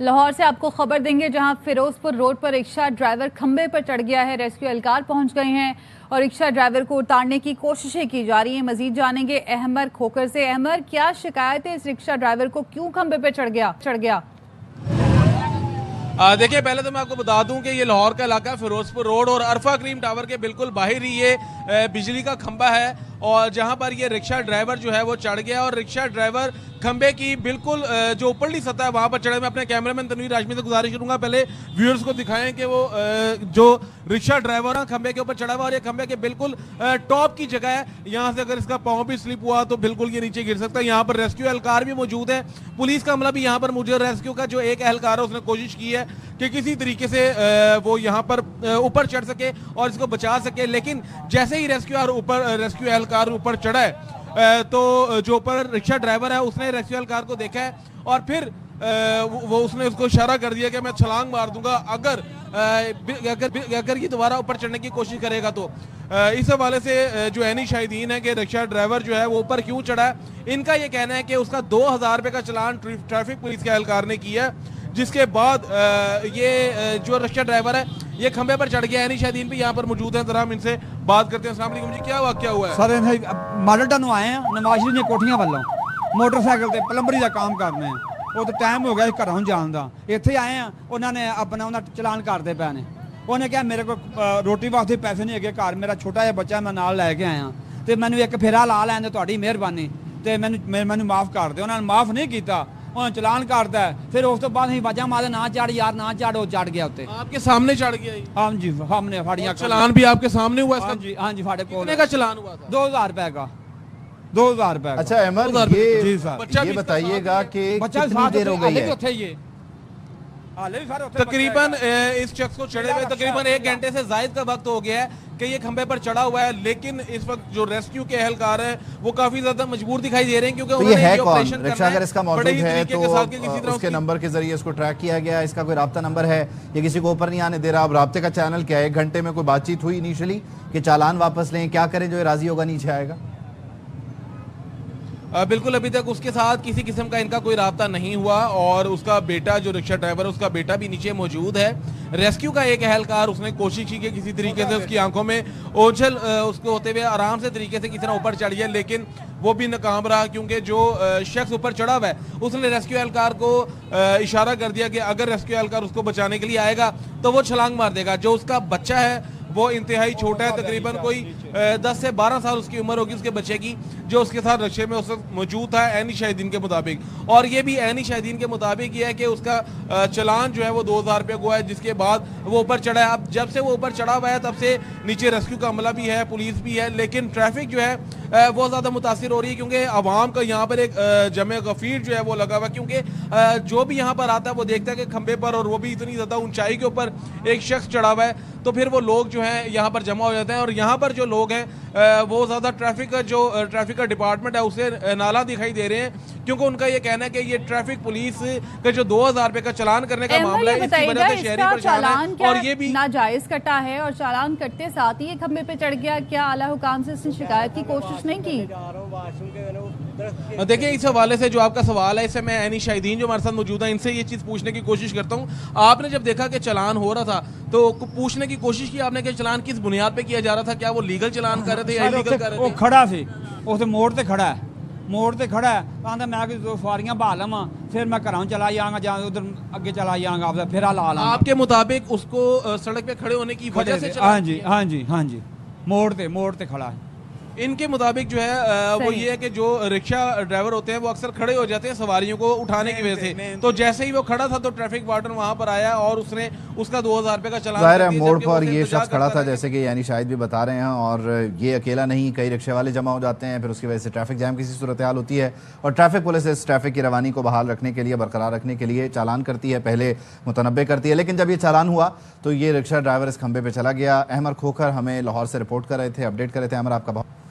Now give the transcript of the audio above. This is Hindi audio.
लाहौर से आपको खबर देंगे, जहां फिरोजपुर रोड पर रिक्शा ड्राइवर खंबे पर चढ़ गया है। रेस्क्यू एहलकार पहुंच गए हैं और रिक्शा ड्राइवर को उतारने की कोशिशें की जा रही हैं। मजीद जानेंगे अहमर खोखर से। अहमर, क्या शिकायत है इस रिक्शा ड्राइवर को, क्यों खंबे पे चढ़ गया? देखिए, पहले तो मैं आपको बता दूं कि ये लाहौर का इलाका फिरोजपुर रोड और अरफा क्रीम टावर के बिल्कुल बाहर ही ये बिजली का खंबा है और जहां पर ये रिक्शा ड्राइवर जो है वो चढ़ गया और रिक्शा ड्राइवर खंबे की बिल्कुल जो ऊपरली सतह है वहां पर चढ़े। मैं अपने कैमरामैन तनवीर हाशमी से गुजारिश करूंगा पहले व्यूअर्स को दिखाएं कि वो जो रिक्शा ड्राइवर है खंबे के ऊपर चढ़ा हुआ और ये खंबे के बिल्कुल टॉप की जगह है। यहाँ से अगर इसका पाँव भी स्लिप हुआ तो बिल्कुल ये नीचे गिर सकता है। यहाँ पर रेस्क्यू एहलकार भी मौजूद है, पुलिस का अमला भी यहाँ पर मौजूद है। रेस्क्यू का जो एक एहलकार है उसने कोशिश की है कि किसी तरीके से वो यहाँ पर ऊपर चढ़ सके और इसको बचा सके, लेकिन जैसे ही रेस्क्यू एहलकार ऊपर चढ़ा है तो जो ऊपर रिक्शा ड्राइवर है उसने रेस्क्यू एहलकार को देखा है और फिर वो उसने उसको इशारा कर दिया कि मैं छलांग मार दूंगा अगर ये दोबारा ऊपर चढ़ने की कोशिश करेगा तो। इस हवाले से जो एनी शाहिदीन है कि रिक्शा ड्राइवर जो है वो ऊपर क्यों चढ़ा है, इनका ये कहना है कि उसका 2000 रुपये का चलान ट्रैफिक पुलिस के एहलकार ने किया, जिसके बाद ये जो रिक्शा ड्राइवर है ये खंबे पर चढ़ गया। एनी शाहिदीन भी यहाँ पर मौजूद हैं, जरा हम इनसे बात करते हैं। अस्सलाम वालेकुम जी, क्या वाकया हुआ है? सर माडल टाउन आए हैं नवाज शरीफ कोठियां वालों मोटरसाइकिल ਤੇ ਪਲੰਬਰੀ ਦਾ काम करने हैं। ਉਹ ਤਾਂ ਟਾਈਮ ਹੋ ਗਿਆ ਘਰੋਂ ਜਾਣ ਦਾ, ਇੱਥੇ ਆਏ ਆ ਉਹਨਾਂ ਨੇ ਆਪਣਾ ਉਹਨਾਂ ਚਲਾਨ ਕਰਦੇ ਪਏ ਨੇ। ਉਹਨੇ ਕਿਹਾ ਮੇਰੇ ਕੋਲ ਰੋਟੀ ਵਾਸਤੇ ਪੈਸੇ ਨਹੀਂ ਹੈਗੇ, ਘਰ ਮੇਰਾ ਛੋਟਾ ਜਿਹਾ ਬੱਚਾ ਮੈਂ ਨਾਲ ਲੈ ਕੇ ਆਇਆ ਤੇ ਮੈਨੂੰ ਇੱਕ ਫੇਰਾ ਲਾ ਲੈਣ ਦੇ, ਤੁਹਾਡੀ ਮਿਹਰਬਾਨੀ ਤੇ ਮੈਨੂੰ ਮਾਫ ਕਰ ਦਿਓ। ਉਹਨਾਂ ਨੇ ਮਾਫ ਨਹੀਂ ਕੀਤਾ, उन्होंने चलान करता है। फिर उस तो बाद वजह मारे ना चढ़ यार ना चढ़, वो चढ़ गया उत्ते आपके सामने चढ़ गया? हाँ जी, हमने फाड़ियां चलान भी आपके सामने हुआ? हाँ जी, हाँ जी, फाड़े कितने का चलान हुआ था? 2000 रुपए का। 2000 रुपए। अच्छा अहमद, ये बताइएगा कि कितनी देर हो गई है? तकरीबन इस शख्स को चढ़े हुए तकरीबन 1 घंटे से जायद का वक्त हो गया है कि ये खंबे पर चढ़ा हुआ है, लेकिन इस वक्त जो रेस्क्यू के एहलकार हैं वो काफी ज्यादा मजबूर दिखाई दे रहे हैं क्योंकि ये है कौन रिक्शा? अगर इसका मौजूद है तो उसके नंबर के जरिए इसको ट्रैक किया गया, इसका कोई राब्ता नंबर है? ये किसी को ऊपर नहीं आने दे रहा। अब राब्ते का चैनल क्या है? 1 घंटे में कोई बातचीत हुई इनिशियली कि चालान वापस लें, क्या करें जो राजी होगा नीचे आएगा? बिल्कुल, अभी तक उसके साथ किसी किस्म का इनका कोई राब्ता नहीं हुआ और उसका बेटा जो रिक्शा ड्राइवर है उसका बेटा भी नीचे मौजूद है। रेस्क्यू का एक एहलकार उसने कोशिश की कि किसी तरीके से उसकी आंखों में ओझल उसको होते हुए आराम से तरीके से किसी तरह ऊपर चढ़ गया, लेकिन वो भी नाकाम रहा क्योंकि जो शख्स ऊपर चढ़ा हुआ है उसने रेस्क्यू एहलकार को इशारा कर दिया कि अगर रेस्क्यू एहलकार उसको बचाने के लिए आएगा तो वो छलांग मार देगा। जो उसका बच्चा है वो इंतहाई छोटा है, तकरीबन कोई 10 से 12 साल उसकी उम्र होगी उसके बच्चे की, जो उसके साथ रिक्शे में उस वक्त मौजूद था एनी शाहिदीन के मुताबिक। और ये भी एनी शाहिदीन के मुताबिक ये है कि उसका चलान जो है वो 2000 रुपये को है, जिसके बाद वो ऊपर चढ़ा है। अब जब से वो ऊपर चढ़ा हुआ है तब से नीचे रेस्क्यू का अमला भी है, पुलिस भी है, लेकिन ट्रैफिक जो है बहुत ज़्यादा मुतासिर हो रही है क्योंकि आवाम का यहाँ पर एक जमे गफीर जो है वो लगा हुआ है, क्योंकि जो भी यहाँ पर आता है वो देखता है कि खंबे पर, और वो भी इतनी ज़्यादा ऊंचाई के ऊपर एक शख्स चढ़ा हुआ है, तो फिर वो लोग जो हैं यहाँ पर जमा हो जाते हैं। और यहाँ पर जो लोग हैं वो ज़्यादा ट्रैफिक का डिपार्टमेंट है उसे नाला दिखाई दे रहे हैं, क्योंकि उनका ये कहना है कि ये ट्रैफिक पुलिस का जो 2000 रुपये का चलान करने का मामला है इसकी वजह से शहरी परेशान है और ये भी नाजायज कटा है और चालान करते साथ ही ये खंबे पे चढ़ गया। क्या आला हुकाम से इसने शिकायत की कोशिश नहीं की? देखिए, इस हवाले से जो आपका सवाल है इससे मैं एनी शाहिदीन जो हमारे साथ मौजूद है इनसे ये चीज़ पूछने की कोशिश करता हूँ। आपने जब देखा कि चलान हो रहा था तो पूछने की कोशिश की आपने कि चलान किस बुनियाद पे किया जा रहा था? क्या वो लीगल चलान कर रहे थे या इलीगल कर रहे थे? वो खड़ा सी उस मोड़ ते खड़ा है, मोड़ ते खड़ा है, कहता मैं दो सवारियां बहा लवा फिर मैं घरों चला जाऊंगा या उधर अगे चला जाऊंगा, आप फिर ला ला। आपके मुताबिक उसको सड़क पे खड़े होने की वजह से? हाँ जी, हाँ जी, हाँ जी, मोड़ ते खड़ा है। इनके मुताबिक जो है वो ये है कि जो रिक्शा ड्राइवर होते हैं वो अक्सर खड़े हो जाते हैं सवारियों को उठाने की वजह से, तो जैसे ही वो खड़ा था तो ट्रैफिक वार्डन वहां पर आया और उसने उसका 2000 रुपये का चलान जाहिर है मोड़ पर ये शख्स खड़ा था, जैसे कि यानी शायद भी बता रहे हैं, और ये अकेला नहीं, कई रिक्शे वाले जमा हो जाते हैं, फिर उसकी वजह से ट्रैफिक जैम की सूरत हाल होती है और ट्रैफिक पुलिस इस ट्रैफिक की रवानी को बहाल रखने के लिए, बरकरार रखने के लिए चालान करती है, पहले मुतनब्बे करती है, लेकिन जब ये चालान हुआ तो ये रिक्शा ड्राइवर इस खंबे पर चला गया। अहमर खोखर हमें लाहौर से रिपोर्ट कर रहे थे, अपडेट कर रहे थे। अहमर, आपका बहुत